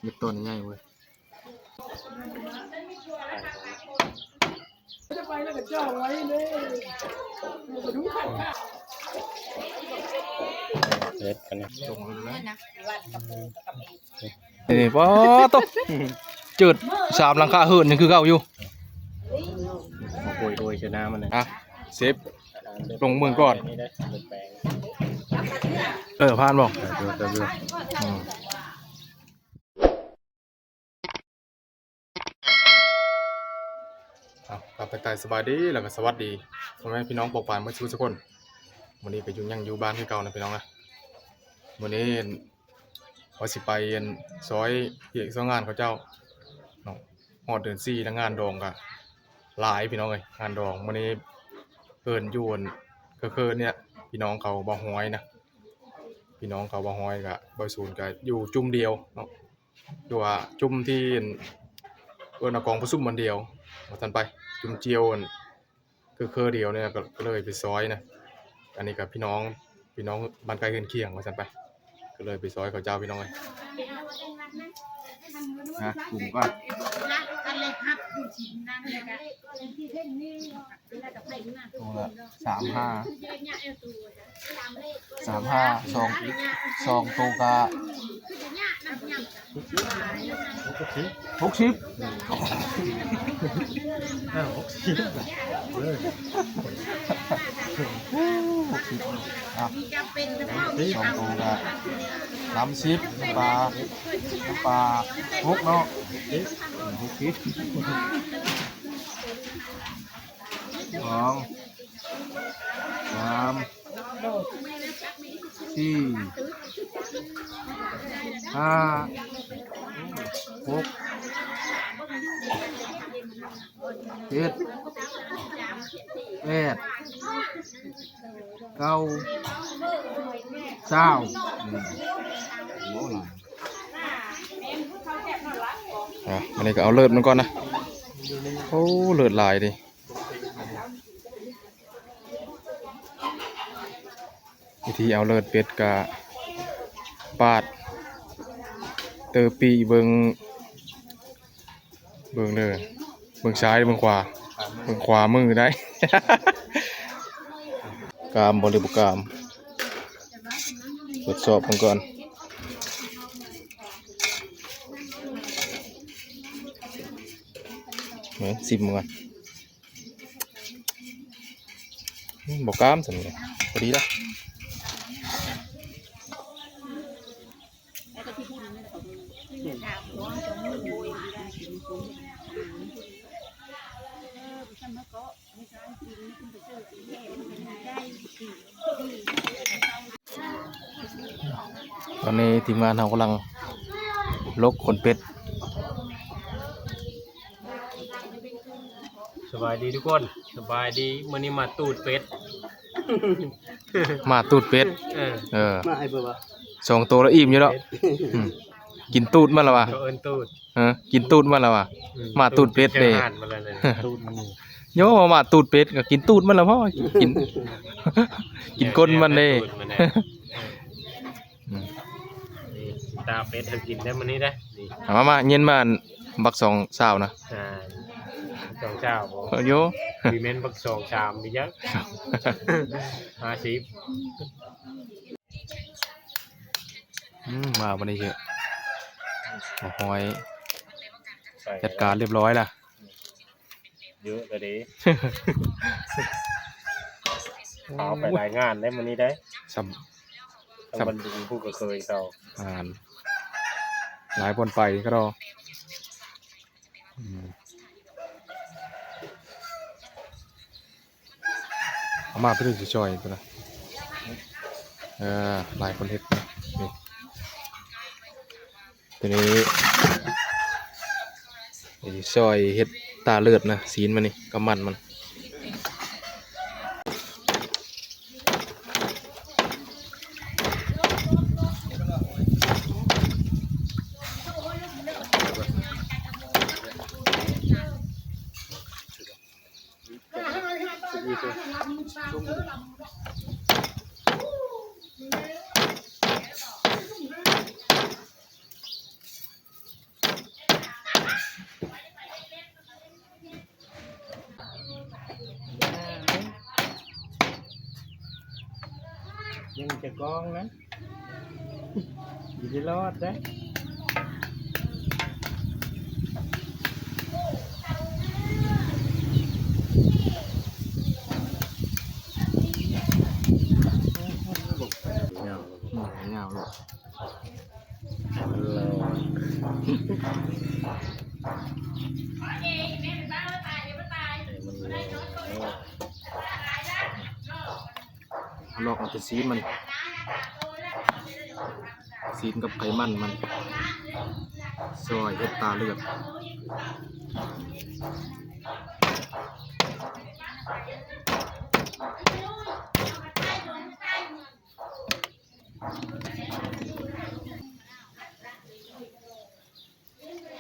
มีต้นง่ายเว้ยจะไปแล้วก็จ้องไว้เลยมาดูขันข้าเล็ดกันนะส่งเลยนะ นี่ป้าต๊อกจืด3หลังคาเหินนี่คือเก่าอยู่มาโกยชนะมันนะอ่ะเซฟลงเมืองก่อนผ่านบอกกลับไปตายสบายดีแล้วก็สวัสดีพ่อแม่พี่น้องปกปานเมื่อทุกคนวันนี้ก็ยังอยู่บ้านที่เก่านะพี่น้องนะวันนี้ว่าสิไปซอยเพียกซอยงานเขาเจ้าหอดเดือน4ทั้งงานดองกะหลายพี่น้องเลยงานดองวันนี้เอิ้นอยู่ก็คือเนี่ยพี่น้องเขาบ่ฮ้อยนะพี่น้องเขาบ่ฮ้อยกะบ่ศูนย์กะอยู่จุ่มเดียวเนาะอยู่ว่าจุ่มที่เอิ้นกองประชุมมันเดียวว่าซั่นไปจุ่มเจียวคือเดียวเนี่ยก็เลยไปซอยนะอันนี้กับพี่น้องบ้านใกล้เรือนเคียงว่าซั่นไปก็เลยไปซอยเขาเจ้าพี่น้องเลยกลุ่มก็ตัวละ2ตัวกะ602ตัวกะ30น้ำปลา6เนาะ60 2 3 4 5 6 7 8 9 20อันนี้ก็เอาเลิศมันก่อนนะโอ้เลิศลายดิวิธีเอาเลิศเป็ดกะปาดเตอปีเบิงเลยเบิงซ้ายเบิงขวามือได้ กามบริบุกามตรวจสอบมันก่อนเนี่ยซิมก่อนบอกกามสั่นเลยพอดีละตอนนี้ทีมงานเรากำลังลกขนเป็ดสบายดีทุกคนสบายดีมื้อนี้มาตูดเป็ด มาตูดเป็ดมาไอ้บ่2ตัวแล้วอิ่มอยู่แล้วกินตูดมันแล้ววะเอิ้นตูดกินตูดมันแล้ววะมาตูดเป็ดนี่ตูดมันโยมาตูดเป็ดก็กินตูดมันแล้วพ่อกิน กินก้นมันเลยตาเป็ดกินได้มื้อนี้ได้มาเย็นมาบัก2 สาวนะ2 เจ้าบ่โยมีเม่นบัก2 3มีจัก50มาวันนี้เยอะหอยจัดการเรียบร้อยล่ะเยอะเลยดิเอาไปรายงานได้มื้อนี้ได้สำบรรลุผู้ก็เคยเซาหลายคนไปก็รอเอามาเพื่อจะช่วยตัวนะหลายคนเฮ็ดนี่ตัวนี้ช่วยเฮ็ดตาเลือดนะซีนมันนี่กับมัน กองนะอยู่ที่รอดนะเงา เงาลูก มันเรา ลอกเอาแต่ซีนมันซีนกับไขมันมันซอยเฮ็ดตาเลือด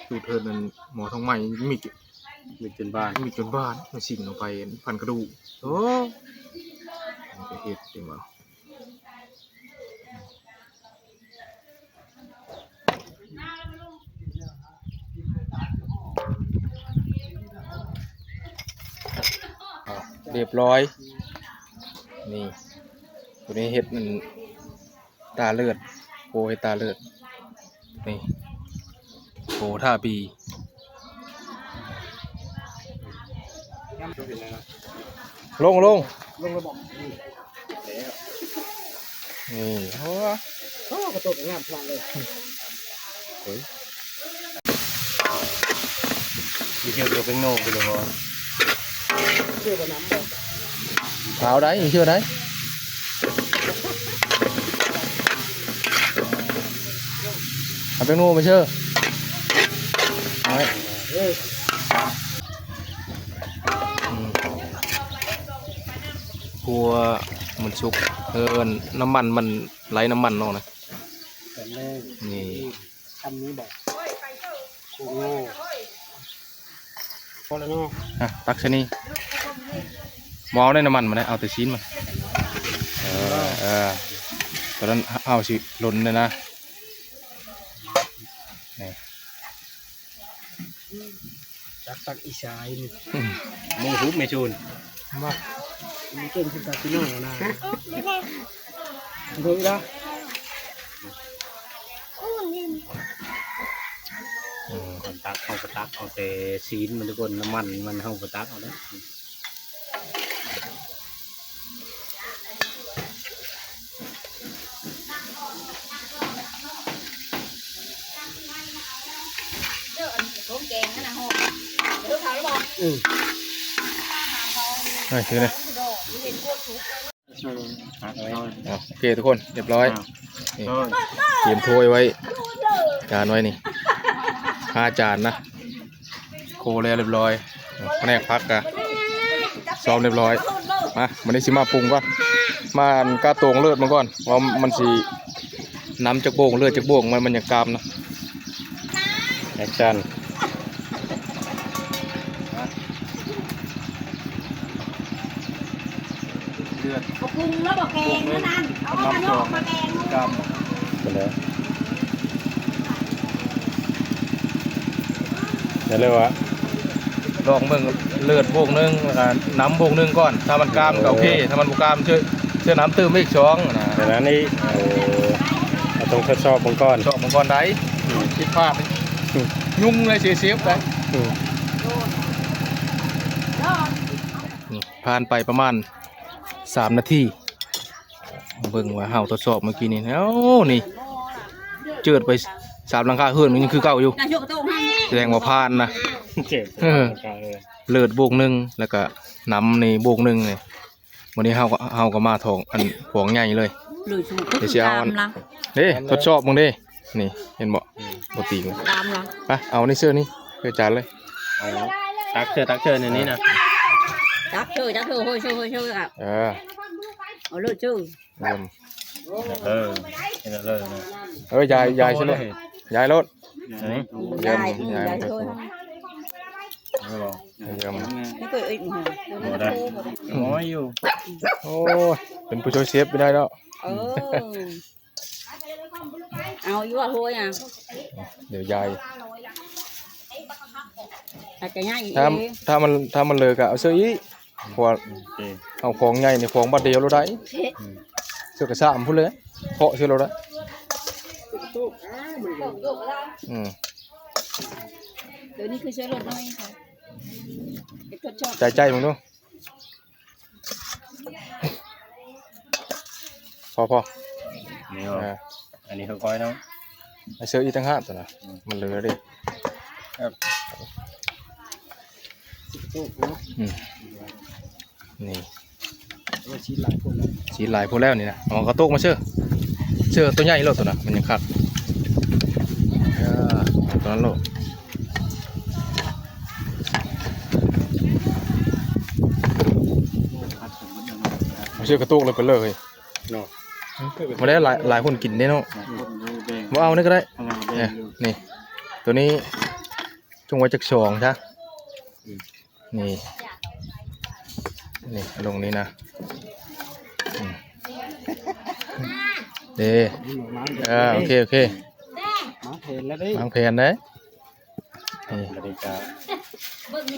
ดูเธอนั้นหมอท้องใหม่มีจนบ้าน มีจนบ้านมันสิ่งลงไปพันกระดูกโอ้มันไปเฮ็ดจริงวะเรียบร้อยนี่ตัวนี้เฮ็ดมันตาเลือดโปให้ตาเลือดนี่โปท่าปีลงลงระบบ นี่โอ้ กระตุกงามพลังเลย มีเที่ยวเป็นโง่ไปเลยมั้ง เชื่อว่าน้ำบ่ เท้าđấy chưa đấy bên ngô mà chưa đấy. Cua mình sụp hơn nấm mặn mình lấy nấm mặn nó này นี่ คำนี้บอกโอ้โหพอแล้วเนาะ อ่ะตักชนี่มองได้น้ำมันมาได้เอาแต่ชิ้นมาตอนนั้นเอาสิหล่นเลยนะนี่ ตักอีสายนี่ มึงฮุบไม่ชูน มามันเก่งขึ้นจากที่น้องนะดูอีกแล้ว คนตักเอาไปตักเอาแต่ซีนมันทุกคนน้ำมันมันเอาไปตักเอาได้คือเลยโอเคทุกคนเรียบร้อยนี่เตรียมถ้วยไว้จานไว้นี่5 จานนะโคแล้วเรียบร้อยแผนกพักกะซ้อมเรียบร้อยมาวันนี้สิมาปรุงก่อนมาอันกาตงเลือดมันก่อนว่ามันสิน้ำจากโบ่งเลือดจากโบ่งมันอย่างกามนะ แอคชั่น เลือด เขาปรุงแล้วบอกแกงนั่นเอาข้าวโพดมาแกง กาม ไปเลยเดี๋ยวเลยวะ ลองเบิ่งเลือดโบ่งนึงแล้วก็น้ำโบ่งนึงก่อนถ้ามันกามก็โอเคถ้ามันบ่กามเชื่อน้ำเติมอีก2นะ แต่นั้นนี่เราต้องทดสอบมันก่อน ชอบมังกรได้คิดพลาดยุ่งเลยเสียบเลยนี่ผ่านไปประมาณ3 นาทีเบิ่งว่าเฮาทดสอบเมื่อกี้นี่เอ้านี่เจิดไป3 หลังคาเฮือนมันยังคือเก่าอยู่แสดงว่าผ่านนะ เจ็บ เลือดโบกนึงแล้วก็น้ำในโบกนึงเลยวันนี้เฮาก็มาทองอันของใหญ่เลยเดี๋ยวสิเอาอันเด้ทดสอบมึงเด้นี่เห็นบ่บ่ตีกันไปเอาในเสื้อนี่เสื้อจานเลย ตักเชิญในนี้นะ จับช่วยโฮ้ยครับ เอาเลยชื่อ เยี่ยม เห็นเลย ยายใช่ไหมยายรถ นี่ เยี่ยม ยายช่วย เยี่ยม นี่ก็อีกหัว ได้น้อยอยู่ โอ้เป็นผู้ช่วยเชฟไปได้แล้ว เอาอยู่ว่าโฮ้ยอ่ะ เดี๋ยวยาย อาจจะง่ายอีก ถ้ามันเลยก็เอาเสื้ออีเพราะเอาของใหญ่ในของบัดเดียวเราได้ เชือกกระชามพูดเลยเพาะเชือกเราละเดี๋ยวนี้คือเชื้อโรคน้อยค่ะเด็กชอบ ใจมึงดูพอนี่อันนี้เขาก้อยเนาะไอเชือกอีตั้งห้าตัวนะมันเหลือดินี่ชีหลายพวกแล้วนี่นะเอากระตุกมาเชื่อตัวใหญ่โลดตัวน่ะมันยังคักตัวนั้นโลดมาเชื่อกระตุกเลยไปเลยมาได้หลายคนกินได้เนาะมาเอานี่ก็ได้นี่ตัวนี้จงไว้จักสองใช่นี่ลงนี้นะโอเควางแผนได้นี่บริการ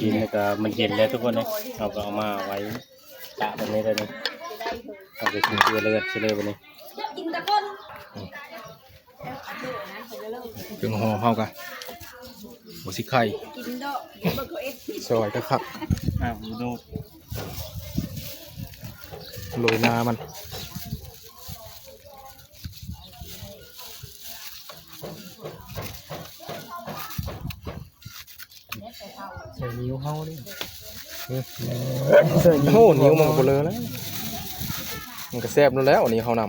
กินแล้วก็มันเย็นแล้วทุกคนเลยเราก็เอามาไว้ตะตรงนี้ได้เลยเอาไปกินเลือดวันนี้ถึงห่อเข้ากันหัวสิไข่ซอยก็ครับดูโรยนามันใส่นิ้วเฮาดิโอ้นิ้วมันก็เลยแล้วมันก็แซ่บแล้วอันนี้เขานำ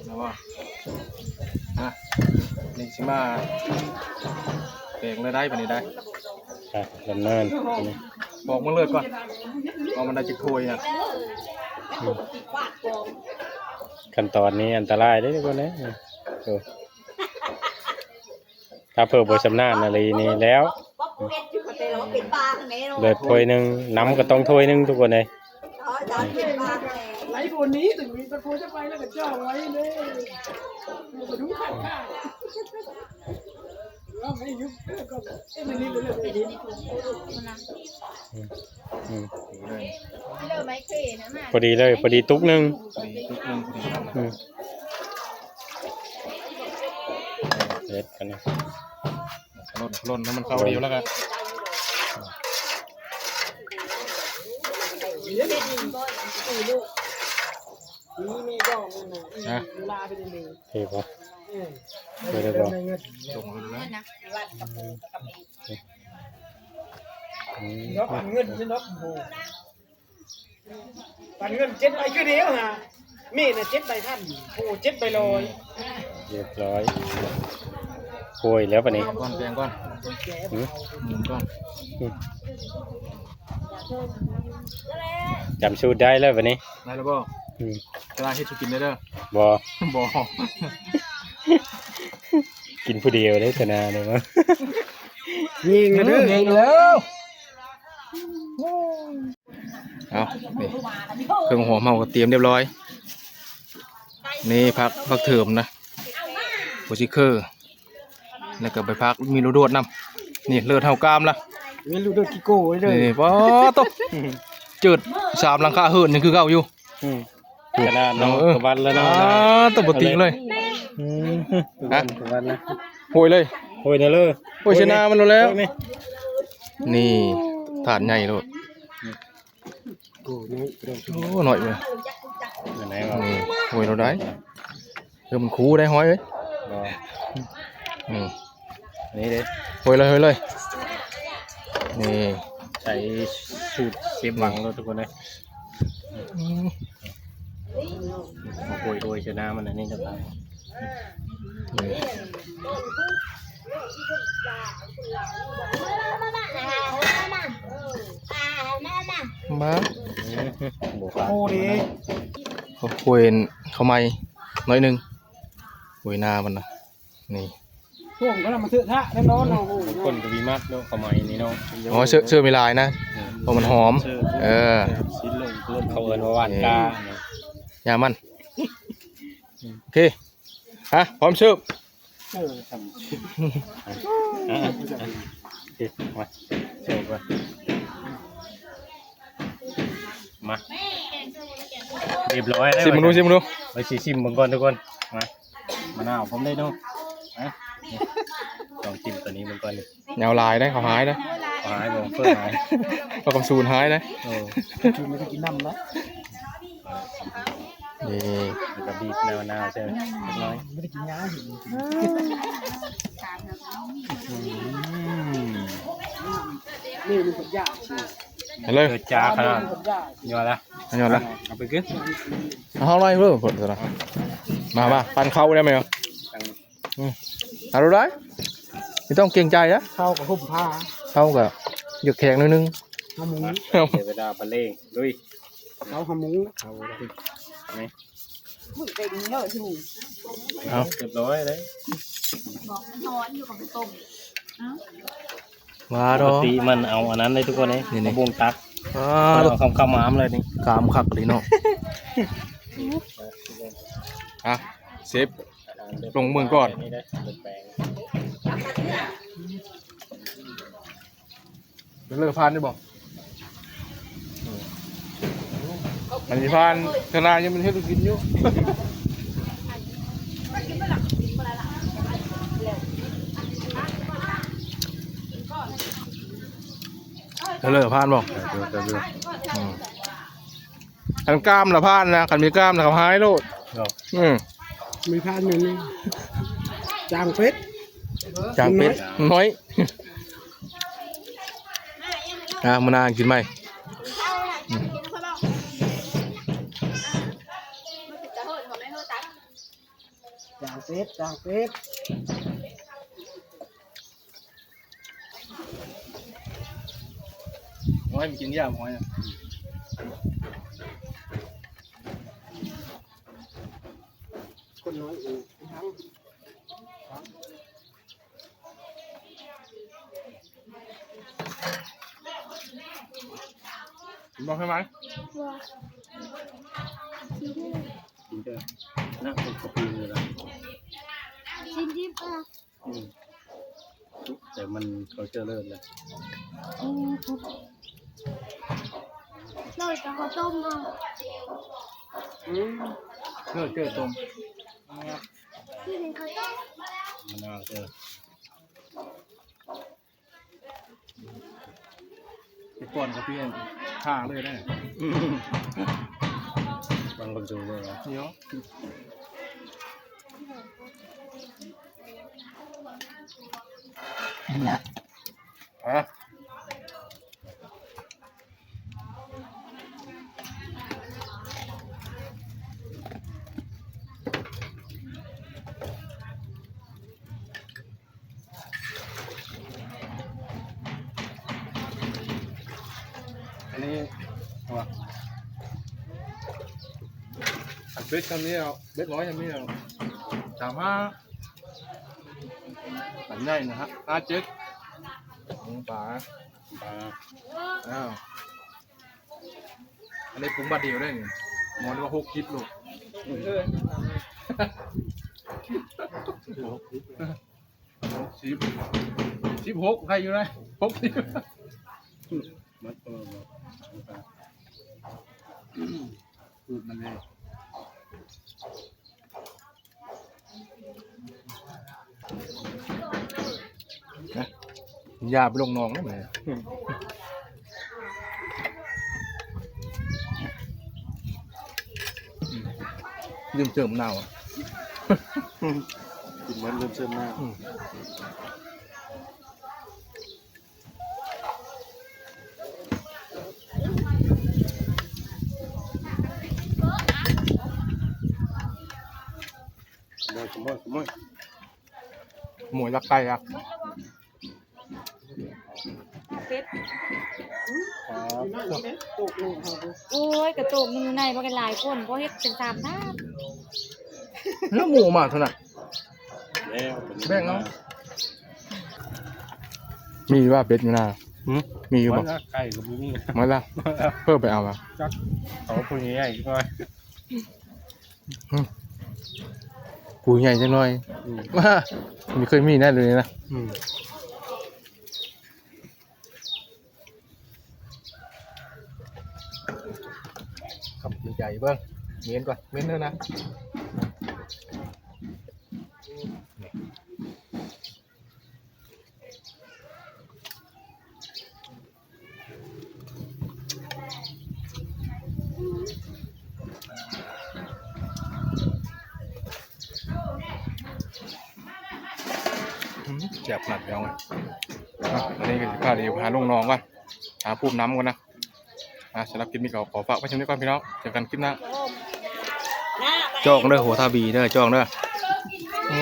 แล้วว่านี่ชิมาแกงเลยได้ปะนี่ได้ดำเนินบอกมึงเลยก่อนเอามันได้จิกถ้วยอ่ะขั้นตอนนี้อันตรายได้ทุกคนนะถ้าเพิ่มบทสำนานอะไรนี่แล้วเดือดถ้วยหนึ่งน้ำก็ต้องถ้วยหนึ่งทุกคนเลยไหลคนนี้ถึงมีตะโกนจะไปแล้วก็เจ้าไว้เลยมาดูข้างแล้วไม่ยุบก็ไม่นี่เลยพอดีเลยพอดีตุ๊กหนึ่งเด็ดกันนะล่นให้มันเข้าเดียวแล้วกันลาไปเลยเฮ้ยป่ะเดี๋ยวก่อนส่งเลยนะน็อกเงินไม่น็อกโอ้ปันเงิน7 ใบคือเดียวฮะมีน่ะ7 ใบท่านโอ้7 ใบลอยเรียบร้อยโอยแล้วป่ะนี่ก่อนแกงก่อนหมุนก่อนจำสูตรได้แล้วป่ะนี่ได้แล้วบ่กล้าเฮ็ดกินได้เด้อบ่กินผู้เดียวได้ขนาดเลยมั้งยิงเด้อยิงแล้วเอานี่เครื่องหอมเฮาก็เตรียมเรียบร้อยนี่พักเถิมนะโบชิเคอร์แล้วก็ไปพักมีรูดดน้ำนี่เลือดเท่ากามละมีรูดดกิโก้เลยนี่ป๊อตบจืด3 หลังคาเหินนี่คือเก่าอยู่ขนาดน้องตะวันแล้วนะตบติงเลยตะวันนะโหยเลยโหยนะเลยโหยชนะมันแล้วนี่ถาดใหญ่เลยโอ้หน่อยเลยนี่โหยเราได้มันคูได้ห้อยเลยนี่เด็ดโหยเลยนี่ใช้สูตรเชฟหวังเลยทุกคนเลยโดยชนะมันอันนี้จะตายมาโอ้ดิเขาคุยเขาไม่น้อยนึงคุยนามันนะนี่ช่วงก็มาเสื้อท่าแล้วนอนเราคนกวีมัดเนาะเขาไม่นี่เนาะอ๋อเสื้อมีลายนะเพราะมันหอมชิ้นลงต้นเขาเอิญว่าหวานกายามันโอเคพร้อมเสิร์ฟมาเสิร์ฟ มาเรียบร้อยแล้ว ชิมมึงดูชิมมึงดู ไปชิมมึงก่อนทุกคนมามะนาวผมได้เนาะนะลองชิมตัวนี้มึงก่อนเลย แนวลายได้เขาหายได้ หายบ่เพื่อหาย เรากำซูนหายได้ โอ้ กินไม่ได้กินน้ำแล้ว นี่ มันก็บีบแนวนาวใช่ไหมเล็กน้อย ไม่ได้กินยาหินนี่มันเป็นยา เอาเลย เกิดจ้าขนาด เป็นยา ยอดละ อันยอดละ เอาไปกิน เอาห้องไรเพิ่มผลสินะมาปั่นเข้าได้ไหมครับเอาดูได้ไม่ต้องเกรงใจนะ เข้ากับหุ่มผ้า เข้ากับหยกแข็งนิดนึง หามุ้ง เดี๋ยวเวลาไปเล่งดุย เขาหามุ้ง เอาดิไหม มึงเป็นเยอะที่มึง เอา เรียบร้อยเลย บอกนอนอยู่กับต้ม มา ป ด ก อก ติมันเอาอันนั้นเลยทุกคนเลย นี่ เอาบวงตัก เอา เอาข้าวหมามเลยนี่ กามคักเลยเนาะอ่ะเซฟ ลงมือก่อน นี่ได้แปลง เลิกพานได้บอกอันนี้พานขนาดยังมันให้กินอยู่เลิกพานบอกขันกล้ามละพานนะขันมีกล้ามนะเขาหายโลด เนาะ มีผ้าหนึ่งจางเพชร จากเป็ดน้อยมานาวกินไหม จางเพชรจางเพชร น้อยมันกินยากน้อย คนน้อยเองทั้ง บอกให้ไหม กินเถอะน่าเป็นกะปิเลยละแต่มันเขาเจอเลิศเลย เราจะข้าวต้มเอา เลิกเจอตรง ที่เป็นข้าวต้ม มะนาวเจอ ไปก่อนกับพี่ฆ่าเลยได้ บางคนดูเลยนะ เดี๋ยวฮะอันนี้ว่าอันเบ็ดคำนี้เอาเบ็ดน้อยคำนี้เอา35อันใหญ่นะฮะ57ปลา ปลา อ้าวอันนี้ปรุงบาดเดียวได้นี่มอนว่า6 คลิปลูก16ใครอยู่ไหน6 คลิป มัดปลา พูดมันเลยอย่าไปลงน้องนะแม่ลืมเจิมมะนาวอ่ะ กินมันเริ่มเชื่อมมากขโมย หมวยรักไก่อ่ะ ตกลงเขา โอ้ยกระโตกมันอยู่ในมันกันหลายคนเพราะเฮ็ดเป็น3ด้าน แล้วหมูมาเท่านั้น แล้ว แบ่งเอา มีว่าเป็ดอยู่หน้ามีอยู่ มั บ่ นไก่กับมีนี่ มาละเพิ่มไปเอามา เขาพูดง่ายๆก็ กูใหญ่จังหน่อยว่าไม่เคยมีแน่เลยนะ ม ญ่เบิ้งเม้นก่อนเม้นเถอะนะเจ็บหนักยังไงอันนี้ก็จะพาเดี๋ยวหาลุงน้องก่อนหาปูน้ำก่อนนะสำหรับคลิปนี้ก็ขอฝากไว้เช่นนี้ก่อนพี่น้องเจอกันคลิปหน้าจ้องเด้อหัวทาบีเด้อจ้องเด้อโอ้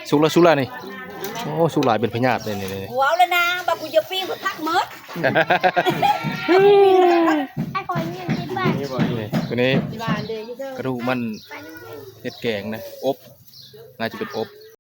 สุกแล้วนี่โอ้สุกหลายเป็นพญาติเลยนี่ หัวเลยนะบากูจะปิ้งพักเมิด ไอ้คอยนี่กินบ้าน นี่บ่นี่ตัวนี้กระดูกมันเห็ดแกงนะอบน่าจะเป็นอบ